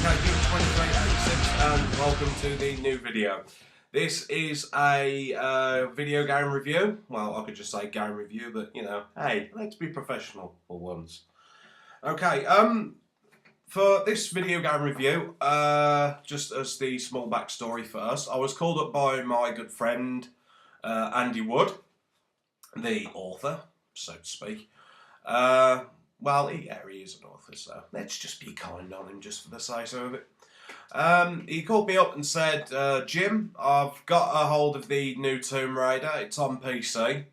PDKJim2386 and welcome to the new video. This is a video game review. Well, I could just say game review, but you know, hey, let's be professional for once. Okay, for this video game review, just as the small backstory first, I was called up by my good friend Andy Wood, the author, so to speak. Well, he is an author, so let's just be kind on him just for the sake of it. He called me up and said, Jim, I've got a hold of the new Tomb Raider. It's on PC.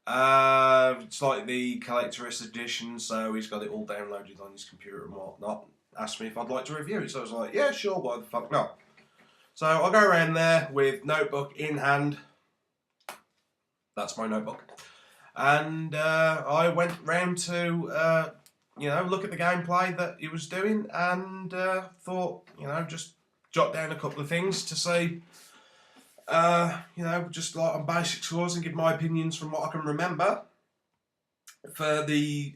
It's like the collector's edition, so he's got it all downloaded on his computer and whatnot. Asked me if I'd like to review it, so I was like, yeah, sure, why the fuck not? So I go around there with notebook in hand. That's my notebook. And I went round to, you know, look at the gameplay that he was doing and thought, you know, just jot down a couple of things to see, you know, just like on basic scores and give my opinions from what I can remember for the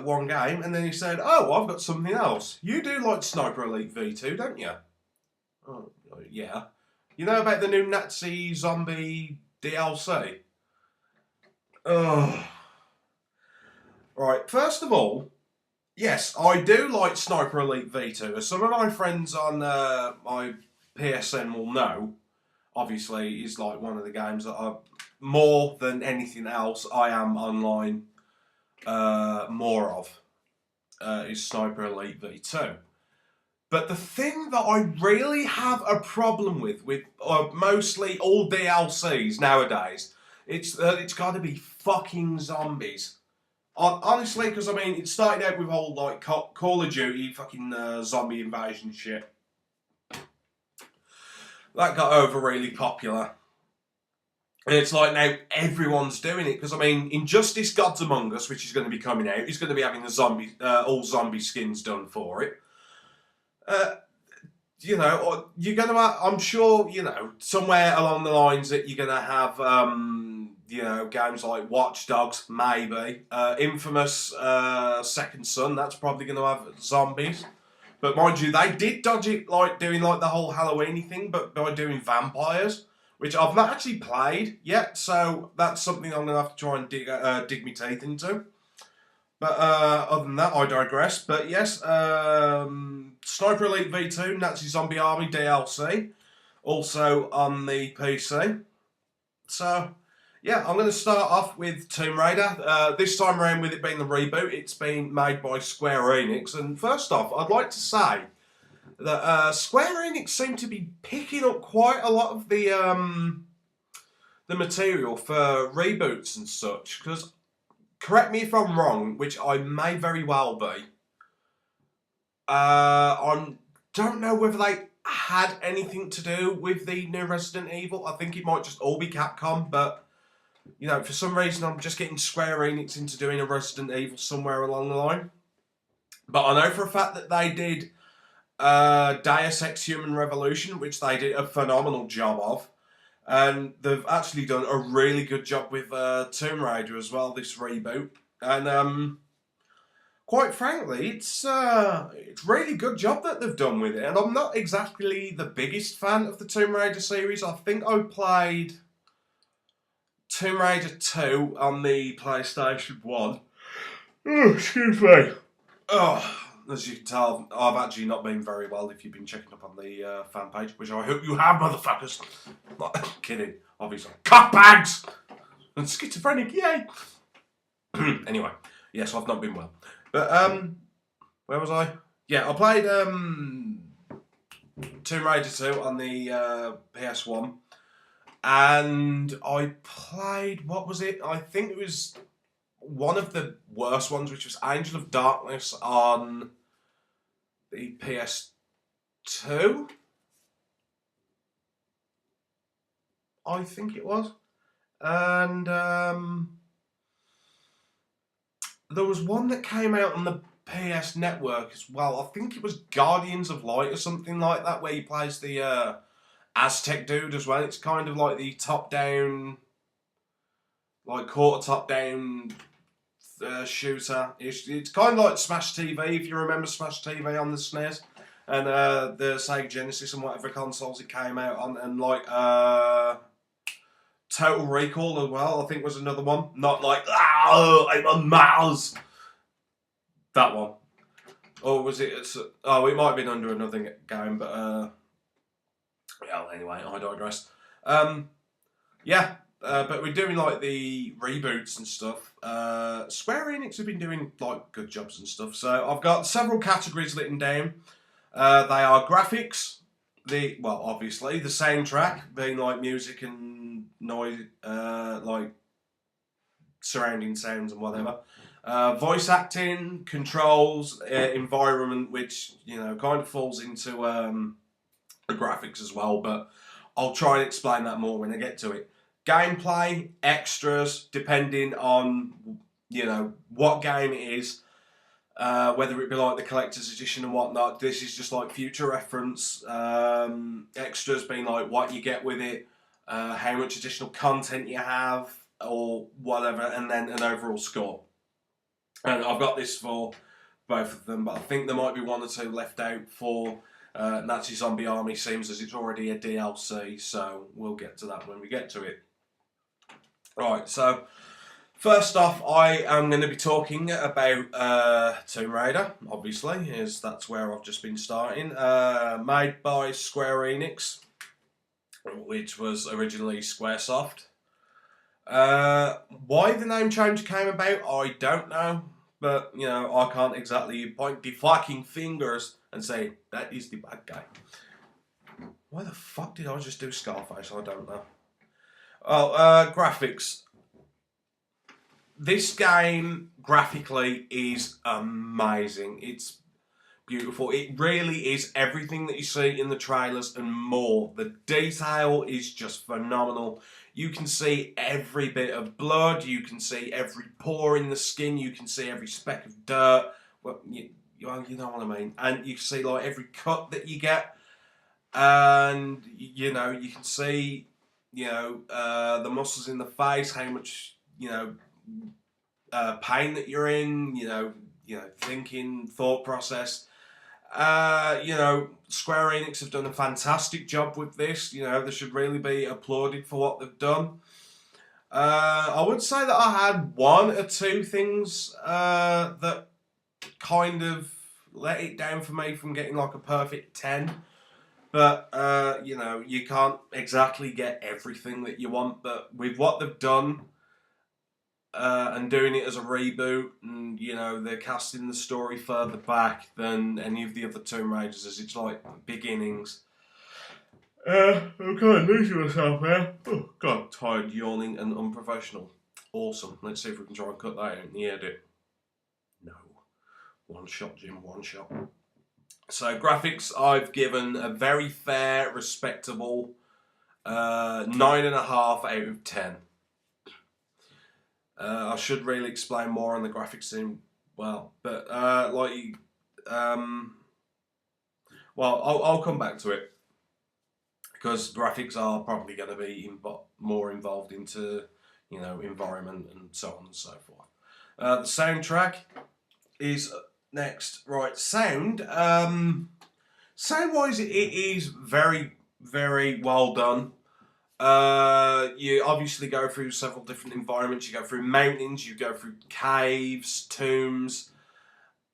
one game. And then he said, oh, I've got something else. You do like Sniper Elite V2, don't you? Oh, yeah. You know about the new Nazi zombie DLC? Oh. Right, first of all, yes, I do like Sniper Elite V2. As some of my friends on my PSN will know, obviously, it's like one of the games that I, more than anything else, I am online more of, is Sniper Elite V2. But the thing that I really have a problem with mostly all DLCs nowadays, it's got to be fucking zombies. Honestly, because I mean, it started out with whole like Call of Duty fucking zombie invasion shit. That got over really popular. And it's like now everyone's doing it, because I mean, Injustice Gods Among Us, which is going to be coming out, is going to be having the zombie, all zombie skins done for it. You know, you're going to have, I'm sure, you know, somewhere along the lines that you're going to have, you know, games like Watch Dogs, maybe. Infamous Second Son, that's probably going to have zombies. But mind you, they did dodge it, like, doing, like, the whole Halloween-y thing, but by doing vampires, which I've not actually played yet, so that's something I'm going to have to try and dig my teeth into. But other than that, I digress. But yes, Sniper Elite V2, Nazi Zombie Army DLC, also on the PC. So, yeah, I'm going to start off with Tomb Raider. This time around, with it being the reboot, it's been made by Square Enix. And first off, I'd like to say that Square Enix seem to be picking up quite a lot of the material for reboots and such, because correct me if I'm wrong, which I may very well be. I don't know whether they had anything to do with the new Resident Evil. I think it might just all be Capcom, but, you know, for some reason I'm just getting Square Enix into doing a Resident Evil somewhere along the line. But I know for a fact that they did Deus Ex Human Revolution, which they did a phenomenal job of. And they've actually done a really good job with Tomb Raider as well, this reboot. And quite frankly, it's really good job that they've done with it. And I'm not exactly the biggest fan of the Tomb Raider series. I think I played Tomb Raider 2 on the PlayStation 1. Oh, excuse me. Oh, as you can tell, I've actually not been very well if you've been checking up on the fan page, which I hope you have, motherfuckers. Not kidding, obviously. Cutbags! And schizophrenic, yay! Anyway, yes, I've not been well. But, where was I? Yeah, I played Tomb Raider 2 on the PS1. And I played, what was it? I think it was one of the worst ones, which was Angel of Darkness on the PS2. I think it was. And there was one that came out on the PS Network as well. I think it was Guardians of Light or something like that, where he plays the Aztec dude as well. It's kind of like the top-down, like quarter top-down shooter. It's kind of like Smash TV, if you remember Smash TV on the SNES. and the Sega Genesis and whatever consoles it came out on, and like Total Recall as well, I think was another one. Not like, I'm on Mars. That one. Or was it? Oh, it might have been under another game, but well, anyway, I digress. Yeah, but we're doing like the reboots and stuff. Square Enix have been doing like good jobs and stuff. So I've got several categories written down. They are graphics, well, obviously the soundtrack, being like music and noise, like surrounding sounds and whatever. Voice acting, controls, environment, which kind of falls into the graphics as well, but I'll try and explain that more when I get to it. Gameplay, extras, depending on what game it is, whether it be like the collector's edition and whatnot. This is just like future reference. Extras being like what you get with it, how much additional content you have, or whatever, and then an overall score. And I've got this for both of them, but I think there might be one or two left out for Nazi Zombie Army, seems as it's already a DLC, so we'll get to that when we get to it. Right, so first off, I am going to be talking about Tomb Raider, obviously, as that's where I've just been starting. Made by Square Enix, which was originally Squaresoft. Why the name change came about, I don't know. But, I can't exactly point the fucking fingers and say, that is the bad guy. Why the fuck did I just do Scarface? I don't know. Oh, graphics. This game, graphically, is amazing. It's beautiful. It really is everything that you see in the trailers and more. The detail is just phenomenal. You can see every bit of blood. You can see every pore in the skin. You can see every speck of dirt. Well, you know what I mean. And you can see like every cut that you get. And you can see the muscles in the face, how much pain that you're in. Thinking, thought process. Square Enix have done a fantastic job with this. They should really be applauded for what they've done. I would say that I had one or two things that kind of let it down for me from getting like a perfect 10. But, you can't exactly get everything that you want. But with what they've done, and doing it as a reboot, and they're casting the story further back than any of the other Tomb Raiders, as it's like beginnings. I'm kind of losing myself here. Oh god, tired, yawning, and unprofessional. Awesome. Let's see if we can try and cut that out in the edit. No. One shot, Jim. One shot. So graphics, I've given a very fair, respectable 9.5 out of 10. I should really explain more on the graphics in well, but I'll come back to it because graphics are probably going to be more involved into environment and so on and so forth. The soundtrack is next. Right, sound. Sound-wise, it is very, very well done. You obviously go through several different environments. You go through mountains, you go through caves, tombs.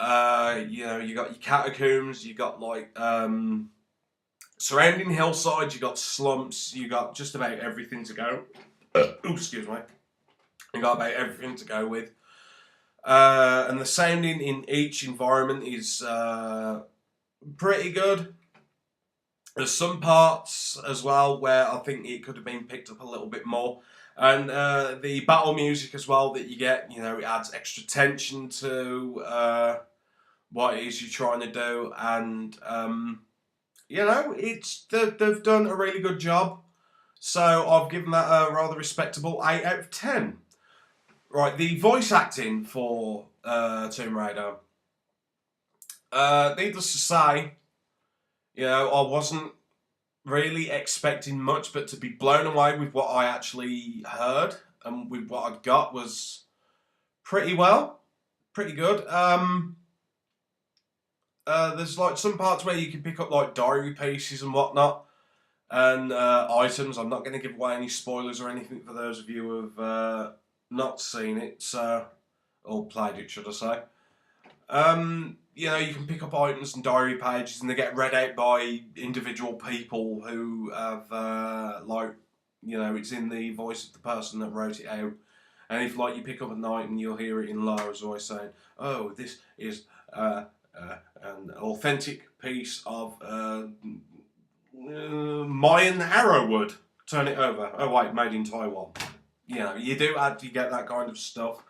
You got your catacombs. You got like surrounding hillsides. You got slumps. You got just about everything to go. Excuse me. You got about everything to go with. And the sounding in each environment is pretty good. There's some parts as well where I think it could have been picked up a little bit more. And the battle music as well that you get, it adds extra tension to what it is you're trying to do. And, they've done a really good job. So I've given that a rather respectable 8 out of 10. Right, the voice acting for Tomb Raider. Needless to say, I wasn't really expecting much, but to be blown away with what I actually heard and with what I got was pretty good. there's like some parts where you can pick up like diary pieces and whatnot, and items. I'm not going to give away any spoilers or anything for those of you who have not seen it, or played it, should I say. You know, you can pick up items and diary pages, and they get read out by individual people who have, like, you know, it's in the voice of the person that wrote it out. And if, like, you pick up an item, you'll hear it in Lara's voice saying, "Oh, this is an authentic piece of Mayan arrowwood. Turn it over. Oh, wait, made in Taiwan." You know, you get that kind of stuff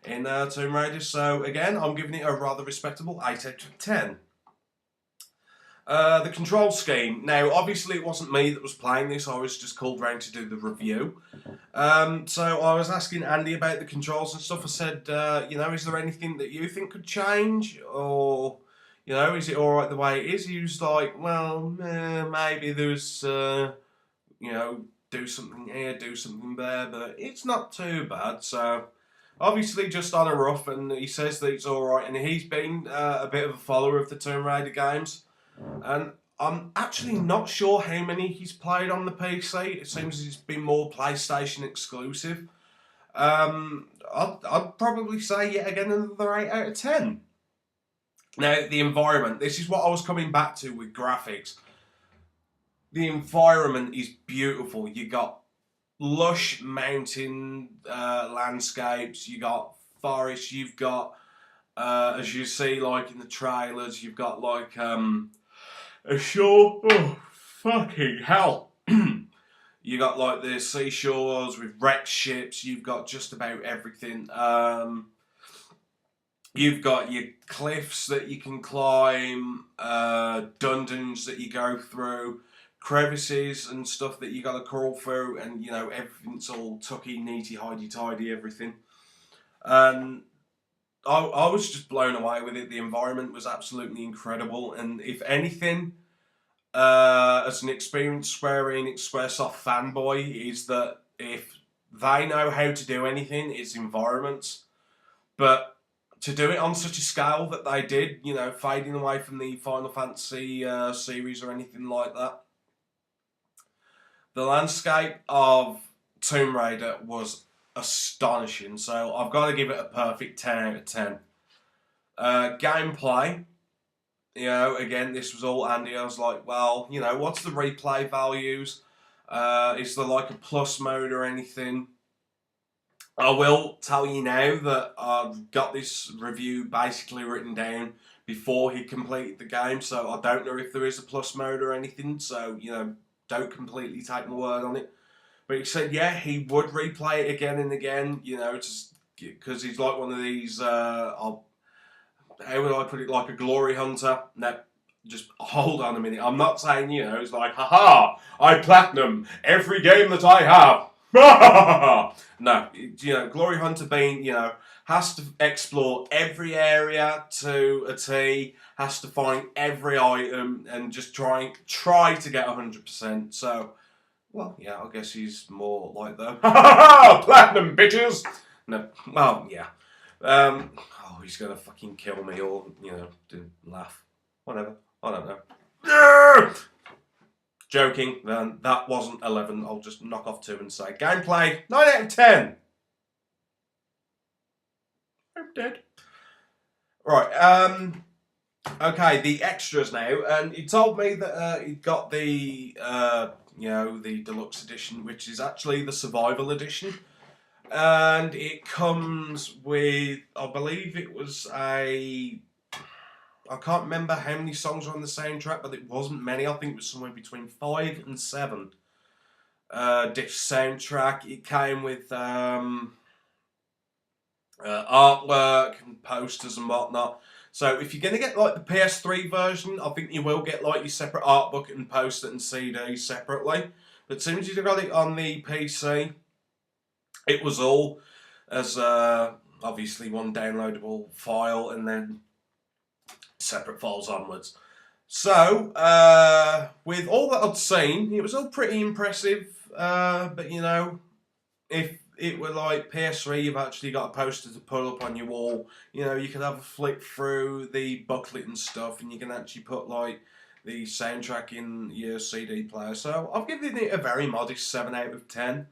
in Tomb Raider. So again, I'm giving it a rather respectable 8 out of 10. The control scheme. Now, obviously it wasn't me that was playing this, I was just called round to do the review. So I was asking Andy about the controls and stuff. I said, you know, is there anything that you think could change? Or, you know, is it alright the way it is? He was like, well, maybe there's, you know, do something here, do something there, but it's not too bad. So obviously just on a rough, and he says that it's alright, and he's been a bit of a follower of the Tomb Raider games, and I'm actually not sure how many he's played on the PC. It seems he's been more PlayStation exclusive. I'd probably say yet again another 8 out of 10. Now, the environment, this is what I was coming back to with graphics. The environment is beautiful. You got lush mountain landscapes, you got forests, you've got, as you see like in the trailers, you've got like a shore. Oh, fucking hell. You got like the seashores with wrecked ships, you've got just about everything. You've got your cliffs that you can climb, dungeons that you go through, crevices and stuff that you got to crawl through, and you know, everything's all tucky, neaty, hidey-tidy, everything. And I was just blown away with it. The environment was absolutely incredible, and if anything, as an experienced Square Enix Squaresoft fanboy, is that if they know how to do anything, it's environments. But to do it on such a scale that they did, you know, fading away from the Final Fantasy series or anything like that, the landscape of Tomb Raider was astonishing. So I've got to give it a perfect 10 out of 10. Gameplay, you know, again, this was all Andy. I was like, well, you know, what's the replay values? Is there like a plus mode or anything? I will tell you now that I've got this review basically written down before he completed the game, so I don't know if there is a plus mode or anything, so, you know, don't completely take my word on it. But he said, yeah, he would replay it again and again, you know, just because he's like one of these, how would I put it, like a glory hunter? No, just hold on a minute. I'm not saying, you know, it's like, haha, I platinum every game that I have. No, you know, glory hunter being, you know, has to explore every area to a T, has to find every item and just try to get 100%. So, well, yeah, I guess he's more like the platinum bitches. No, well, yeah. Oh, he's gonna fucking kill me or, you know, laugh. Whatever. I don't know. Joking, then that wasn't 11. I'll just knock off 2 and say gameplay 9 out of 10. I'm dead. Right, okay, the extras now, and he told me that he got the, you know, the deluxe edition, which is actually the survival edition, and it comes with, I believe it was I can't remember how many songs are on the soundtrack, but it wasn't many. I think it was somewhere between 5 and 7 disc soundtrack. It came with artwork and posters and whatnot. So if you're going to get like the PS3 version, I think you will get like your separate art book and poster and CD separately. But as soon as you got it on the PC, it was all as obviously one downloadable file and then separate files onwards. So, with all that I'd seen, it was all pretty impressive, but you know, if it were like PS3, you've actually got a poster to put up on your wall. You know, you could have a flick through the booklet and stuff, and you can actually put like the soundtrack in your CD player. So I've given it a very modest 7 out of 10.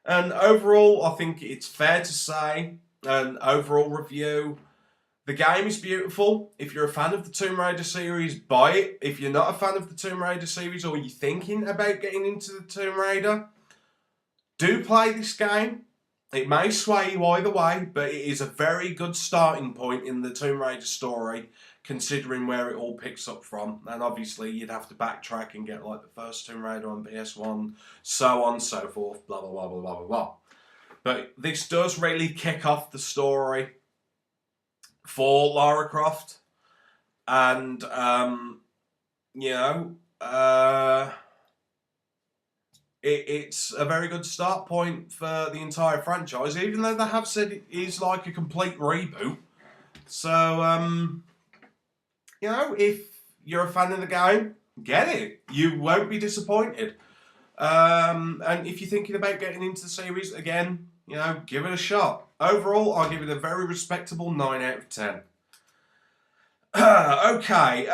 And overall, I think it's fair to say, an overall review, the game is beautiful. If you're a fan of the Tomb Raider series, buy it. If you're not a fan of the Tomb Raider series, or you're thinking about getting into the Tomb Raider, do play this game. It may sway you either way, but it is a very good starting point in the Tomb Raider story, considering where it all picks up from. And obviously, you'd have to backtrack and get like the first Tomb Raider on PS1, so on and so forth, blah, blah, blah, blah, blah, blah, blah. But this does really kick off the story for Lara Croft. And, you know, it's a very good start point for the entire franchise, even though they have said it is like a complete reboot. So, you know, if you're a fan of the game, get it. You won't be disappointed. And if you're thinking about getting into the series again, you know, give it a shot. Overall, I'll give it a very respectable 9 out of 10. Okay,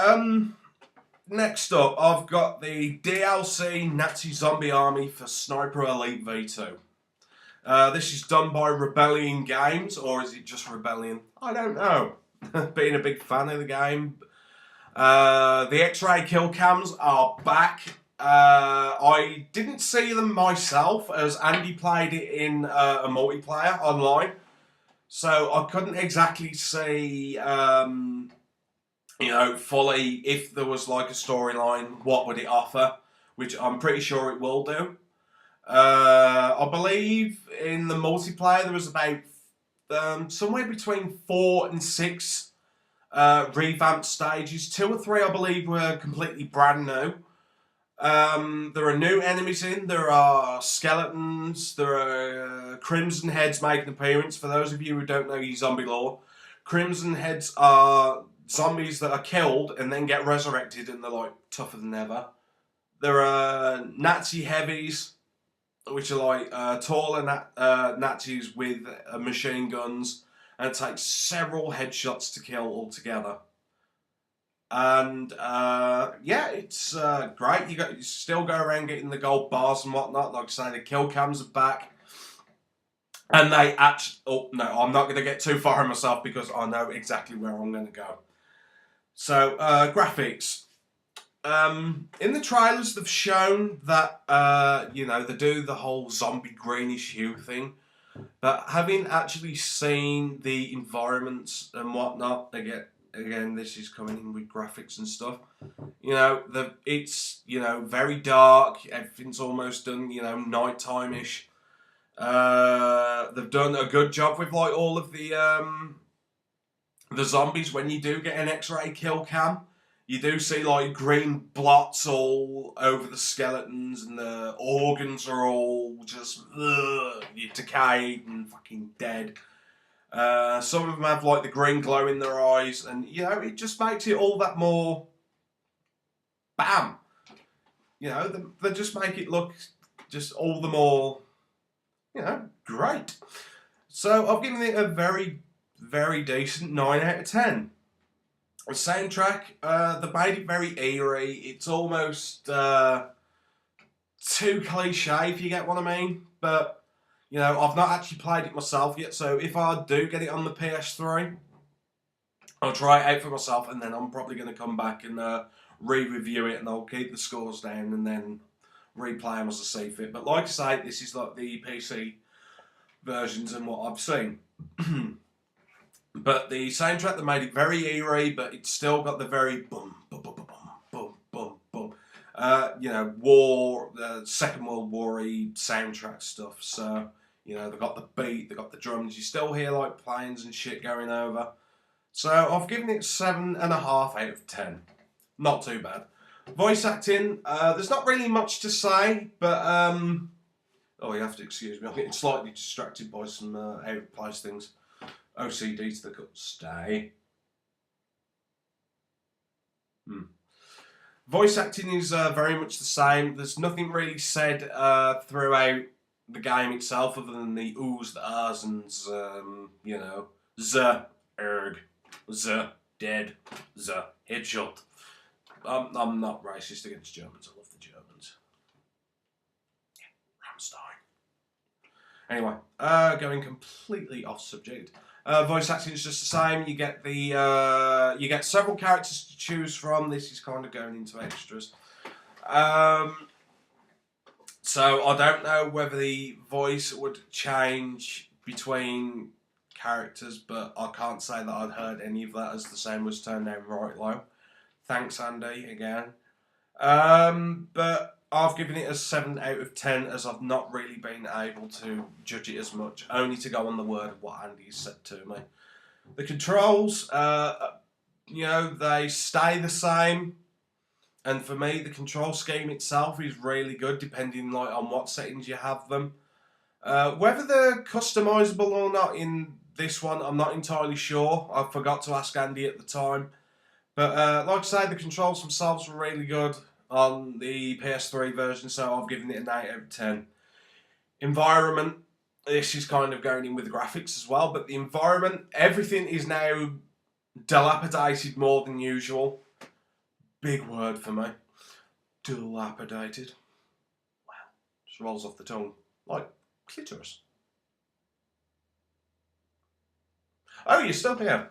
next up, I've got the DLC Nazi Zombie Army for Sniper Elite V2. This is done by Rebellion Games, or is it just Rebellion? I don't know. Being a big fan of the game. The X-ray kill cams are back. I didn't see them myself, as Andy played it in a multiplayer online. So I couldn't exactly see, you know, fully if there was like a storyline, what would it offer, which I'm pretty sure it will do. I believe in the multiplayer there was about somewhere between 4 and 6 revamped stages. 2 or 3 I believe were completely brand new. There are new enemies in, there are skeletons, there are Crimson Heads making an appearance. For those of you who don't know your zombie lore, Crimson Heads are zombies that are killed and then get resurrected, and they're like tougher than ever. There are Nazi heavies, which are like taller Nazis with machine guns, and it takes several headshots to kill altogether. And yeah, it's great. You still go around getting the gold bars and whatnot. Like I say, the kill cams are back. And they actually... Oh, no, I'm not going to get too far on myself because I know exactly where I'm going to go. So, graphics. In the trailers, they've shown that, you know, they do the whole zombie greenish hue thing. But having actually seen the environments and whatnot, again, this is coming in with graphics and stuff. You know, it's, you know, very dark. Everything's almost done, you know, nighttime-ish. They've done a good job with, like, all of the zombies. When you do get an X-ray kill cam, you do see, like, green blots all over the skeletons, and the organs are all just decayed and fucking dead. Some of them have like the green glow in their eyes, and you know, it just makes it all that more bam. You know, they just make it look just all the more, you know, great. So I've given it a very, very decent 9 out of 10. The soundtrack, they made it very eerie. It's almost too cliche, if you get what I mean. But you know, I've not actually played it myself yet, so if I do get it on the PS3, I'll try it out for myself, and then I'm probably going to come back and re-review it, and I'll keep the scores down and then replay them as I see fit. But like I say, this is like the PC versions and what I've seen. But the soundtrack, they made it very eerie, but it's still got the very boom, boom, boom, boom, boom, boom, boom. You know, war, Second World War-y soundtrack stuff. So, you know, they've got the beat, they've got the drums. You still hear like planes and shit going over. So I've given it 7.5 out of 10. Not too bad. Voice acting, there's not really much to say, but oh, you have to excuse me. I'm getting slightly distracted by some out-of-place things. OCD to the cut. Stay. Voice acting is very much the same. There's nothing really said throughout the game itself, other than the oohs, the ahs, and you know, z, erg, z, dead, z, headshot. I'm not racist against Germans. I love the Germans. Yeah, Rammstein. Anyway, going completely off subject. Voice acting is just the same. You get you get several characters to choose from. This is kind of going into extras. So I don't know whether the voice would change between characters, but I can't say that I'd heard any of that as the same was turned down right low. Thanks, Andy, again. But I've given it a 7 out of 10 as I've not really been able to judge it as much, only to go on the word of what Andy said to me. The controls, you know, they stay the same. And for me, the control scheme itself is really good, depending like on what settings you have them. Whether they're customizable or not in this one, I'm not entirely sure. I forgot to ask Andy at the time. But like I say, the controls themselves were really good on the PS3 version, so I've given it an 8 out of 10. Environment, this is kind of going in with the graphics as well, but the environment, everything is now dilapidated more than usual. Big word for me. Dilapidated. Wow. Just rolls off the tongue like clitoris. Oh, you're still here.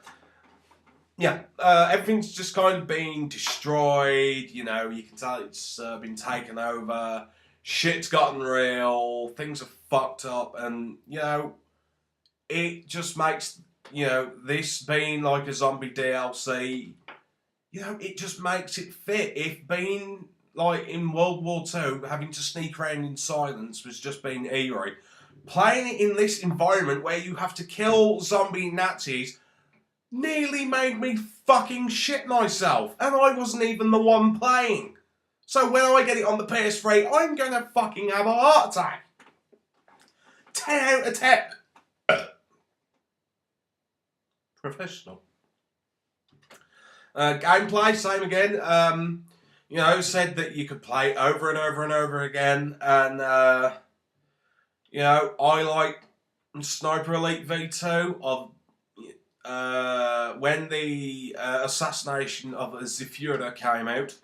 Yeah, everything's just kind of been destroyed. You know, you can tell it's been taken over. Shit's gotten real. Things are fucked up. And, you know, it just makes, you know, this being like a zombie DLC... You know, it just makes it fit. If being, like, in World War II, having to sneak around in silence was just being eerie, playing it in this environment where you have to kill zombie Nazis nearly made me fucking shit myself. And I wasn't even the one playing. So when I get it on the PS3, I'm going to fucking have a heart attack. 10 out of 10. Professional. Gameplay, same again. You know, said that you could play over and over and over again. And, you know, I like Sniper Elite V2 of when the assassination of Zifuda came out.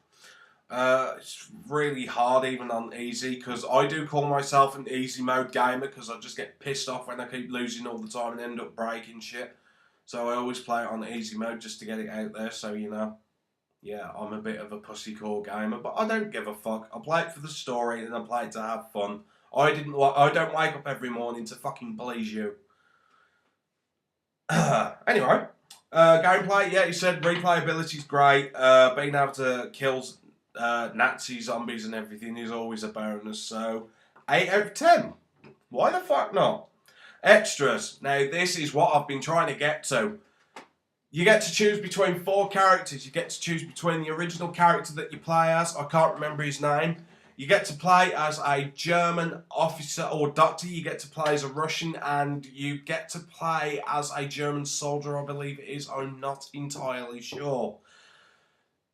It's really hard even on easy, because I do call myself an easy mode gamer because I just get pissed off when I keep losing all the time and end up breaking shit. So I always play it on easy mode just to get it out there, so you know. Yeah, I'm a bit of a pussy core gamer, but I don't give a fuck. I play it for the story and I play it to have fun. I don't wake up every morning to fucking please you. Anyway, gameplay, yeah, he said replayability's great. Being able to kill Nazi zombies and everything is always a bonus, so 8 out of 10. Why the fuck not? Extras. Now, this is what I've been trying to get to. You get to choose between 4 characters. You get to choose between the original character that you play as. I can't remember his name. You get to play as a German officer or doctor. You get to play as a Russian. And you get to play as a German soldier, I believe it is. I'm not entirely sure.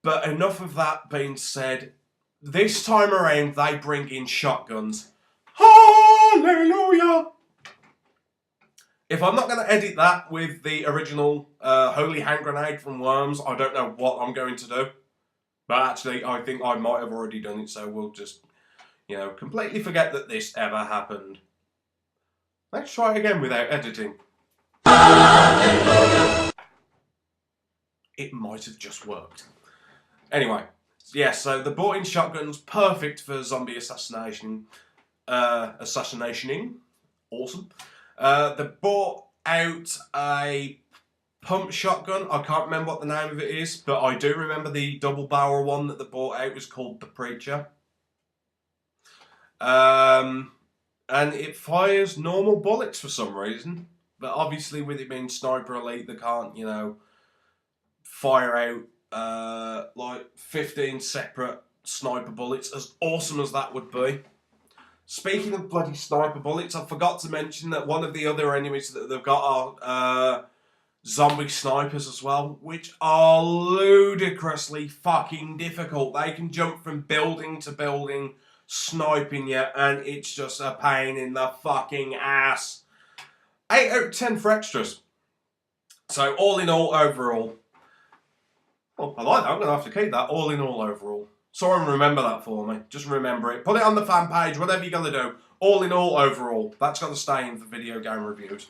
But enough of that being said. This time around, they bring in shotguns. Hallelujah! If I'm not going to edit that with the original Holy Hand Grenade from Worms, I don't know what I'm going to do. But actually, I think I might have already done it, so we'll just, you know, completely forget that this ever happened. Let's try it again without editing. It might have just worked. Anyway, yeah, so the bought-in shotgun's perfect for zombie assassination. Assassinationing. Awesome. They bought out a pump shotgun. I can't remember what the name of it is, but I do remember the double barrel one that they bought out was called the Preacher. And it fires normal bullets for some reason. But obviously with it being Sniper Elite, they can't, you know, fire out like 15 separate sniper bullets, as awesome as that would be. Speaking of bloody sniper bullets, I forgot to mention that one of the other enemies that they've got are zombie snipers as well, which are ludicrously fucking difficult. They can jump from building to building sniping you, and it's just a pain in the fucking ass. 8 out of 10 for extras. So all in all, overall. Oh, I like that. I'm going to have to keep that. All in all, overall. Someone remember that for me. Just remember it. Put it on the fan page, whatever you're going to do. All in all, overall. That's got to stay in for video game reviews.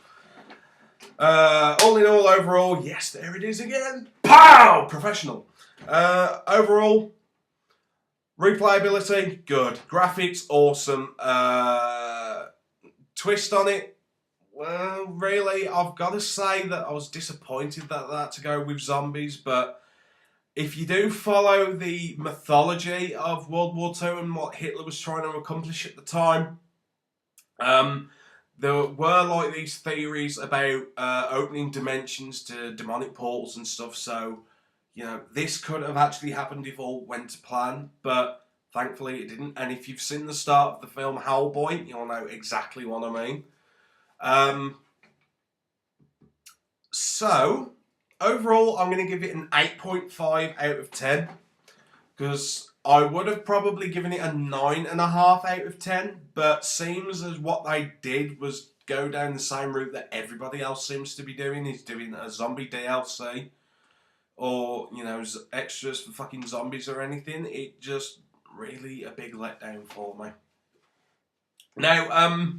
All in all, overall. Yes, there it is again. Pow! Professional. Overall, replayability, good. Graphics, awesome. Twist on it. Well, really, I've got to say that I was disappointed that that to go with zombies, but if you do follow the mythology of World War II and what Hitler was trying to accomplish at the time, there were like these theories about opening dimensions to demonic portals and stuff, so, you know, this could have actually happened if all went to plan, but thankfully it didn't, and if you've seen the start of the film Hellboy, you'll know exactly what I mean. So, overall, I'm going to give it an 8.5 out of 10, because I would have probably given it a 9.5 out of 10, but seems as what they did was go down the same route that everybody else seems to be doing, is doing a zombie DLC, or, you know, extras for fucking zombies or anything. It just really a big letdown for me. Now,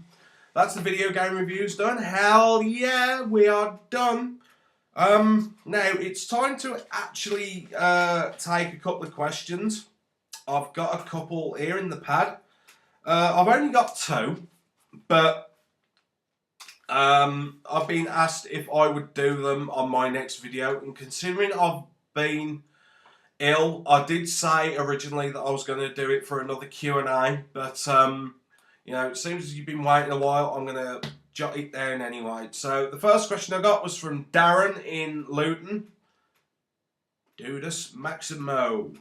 that's the video game reviews done. Hell yeah, we are done. Now it's time to actually take a couple of questions. I've got a couple here in the pad. I've only got 2, but I've been asked if I would do them on my next video, and considering I've been ill, I did say originally that I was going to do it for another Q&A, but you know, it seems as you've been waiting a while, I'm going to jot it down anyway. So the first question I got was from Darren in Luton. Dudus Maximo.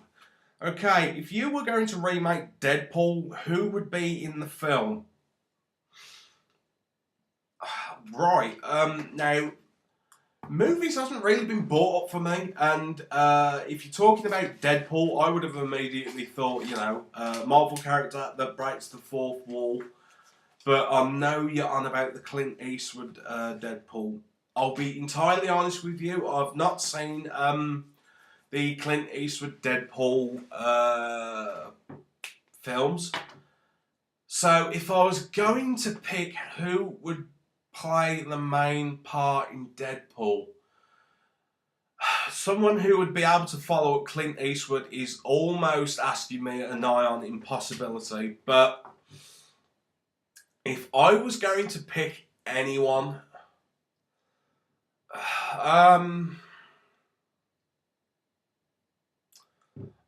Okay, if you were going to remake Deadpool, who would be in the film? Right, now, movies hasn't really been brought up for me, and if you're talking about Deadpool, I would have immediately thought, you know, Marvel character that breaks the fourth wall, but I know you're on about the Clint Eastwood Deadpool. I'll be entirely honest with you, I've not seen the Clint Eastwood Deadpool films, so if I was going to pick who would play the main part in Deadpool, someone who would be able to follow up Clint Eastwood is almost asking me a nigh on impossibility, but if I was going to pick anyone,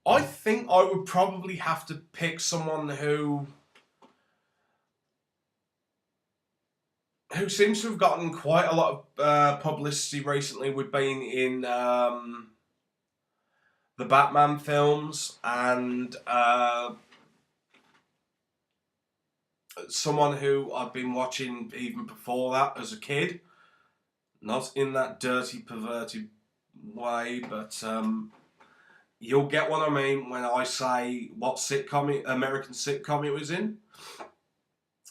I think I would probably have to pick someone who seems to have gotten quite a lot of publicity recently with being in the Batman films, and someone who I've been watching even before that as a kid. Not in that dirty, perverted way, but you'll get what I mean when I say what sitcom, American sitcom it was in.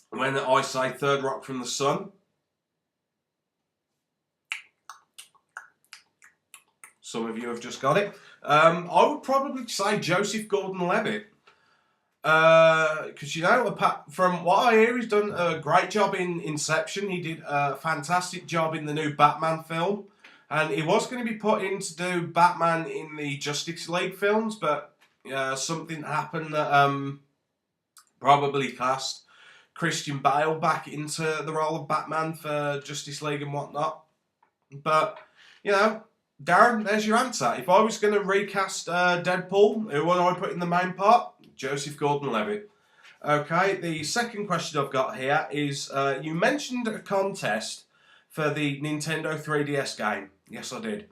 When I say Third Rock from the Sun. Some of you have just got it. I would probably say Joseph Gordon-Levitt. Because, you know, apart from what I hear, he's done a great job in Inception. He did a fantastic job in the new Batman film. And he was going to be put in to do Batman in the Justice League films, but something happened that probably cast Christian Bale back into the role of Batman for Justice League and whatnot. But, you know, Darren, there's your answer. If I was going to recast Deadpool, who would I put in the main part? Joseph Gordon-Levitt. Okay, the second question I've got here is, you mentioned a contest for the Nintendo 3DS game. Yes, I did.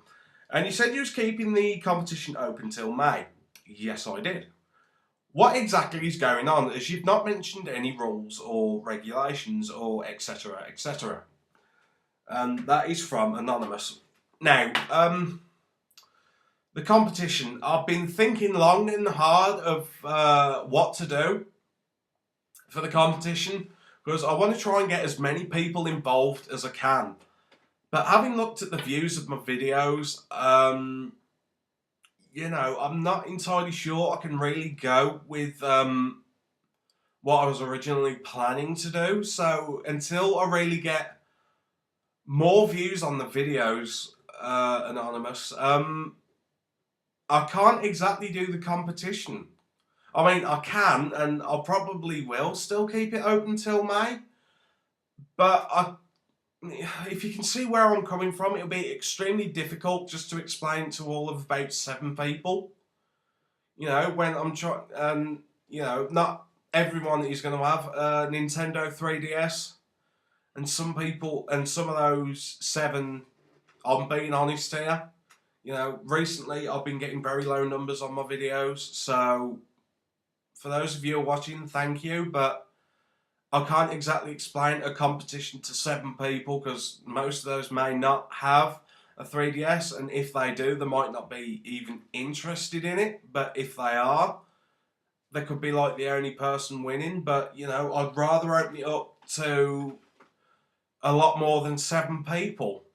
And you said you was keeping the competition open till May. Yes, I did. What exactly is going on, as you've not mentioned any rules or regulations or etc, etc. That is from Anonymous. Now, the competition, I've been thinking long and hard of what to do. for the competition, because I want to try and get as many people involved as I can. But having looked at the views of my videos, you know, I'm not entirely sure I can really go with what I was originally planning to do. So until I really get more views on the videos, Anonymous, I can't exactly do the competition. I mean, I can, and I probably will still keep it open till May. But if you can see where I'm coming from, it'll be extremely difficult just to explain to all of about 7 people. You know, when I'm trying, you know, not everyone is going to have a Nintendo 3DS. And some people, and some of those 7, I'm being honest here, you know, recently I've been getting very low numbers on my videos, so for those of you who are watching, thank you, but I can't exactly explain a competition to 7 people because most of those may not have a 3DS, and if they do, they might not be even interested in it, but if they are, they could be like the only person winning. But, you know, I'd rather open it up to a lot more than 7 people.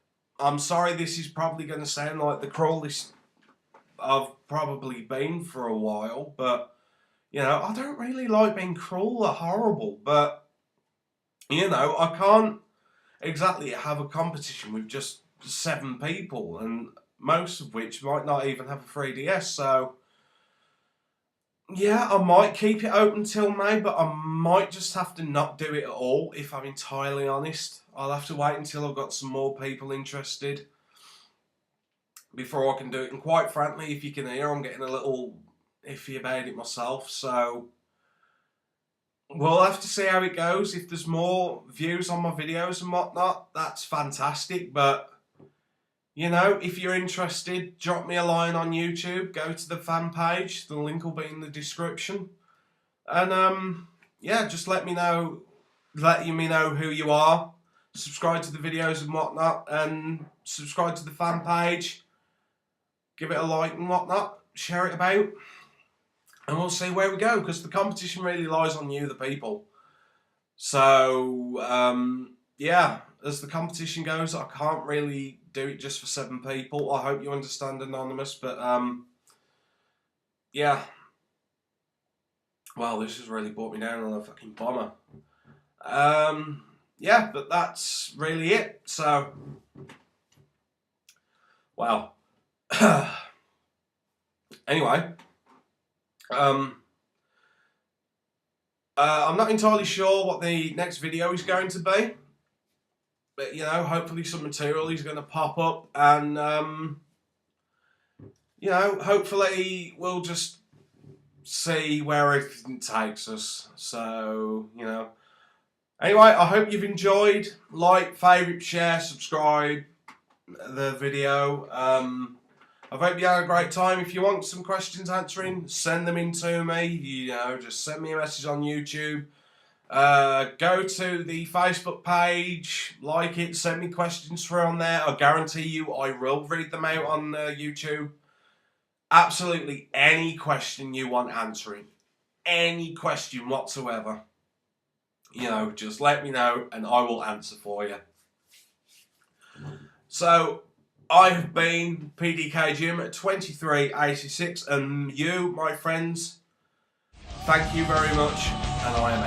I'm sorry, this is probably going to sound like the cruelest I've probably been for a while, but, you know, I don't really like being cruel or horrible, but, you know, I can't exactly have a competition with just 7 people, and most of which might not even have a 3DS, so, yeah, I might keep it open till May, but I might just have to not do it at all, if I'm entirely honest. I'll have to wait until I've got some more people interested before I can do it. And quite frankly, if you can hear, I'm getting a little iffy about it myself. So we'll have to see how it goes. If there's more views on my videos and whatnot, that's fantastic. But, you know, if you're interested, drop me a line on YouTube. Go to the fan page. The link will be in the description. And, yeah, just let me know who you are. Subscribe to the videos and whatnot, and subscribe to the fan page. Give it a like and whatnot. Share it about, and we'll see where we go, because the competition really lies on you, the people. So, yeah, as the competition goes, I can't really do it just for 7 people. I hope you understand, Anonymous, but, yeah. Well, this has really brought me down on a fucking bomber. Yeah, but that's really it. So, well, anyway, I'm not entirely sure what the next video is going to be, but, you know, hopefully some material is going to pop up, and, you know, hopefully we'll just see where everything takes us. So, you know, anyway, I hope you've enjoyed. Like, favourite, share, subscribe the video. I hope you had a great time. If you want some questions answering, send them in to me. You know, just send me a message on YouTube. Go to the Facebook page, like it, send me questions through on there. I guarantee you I will read them out on YouTube. Absolutely any question you want answering. Any question whatsoever. You know, just let me know and I will answer for you. So, I have been PDKJim2386, and you, my friends, thank you very much, and I am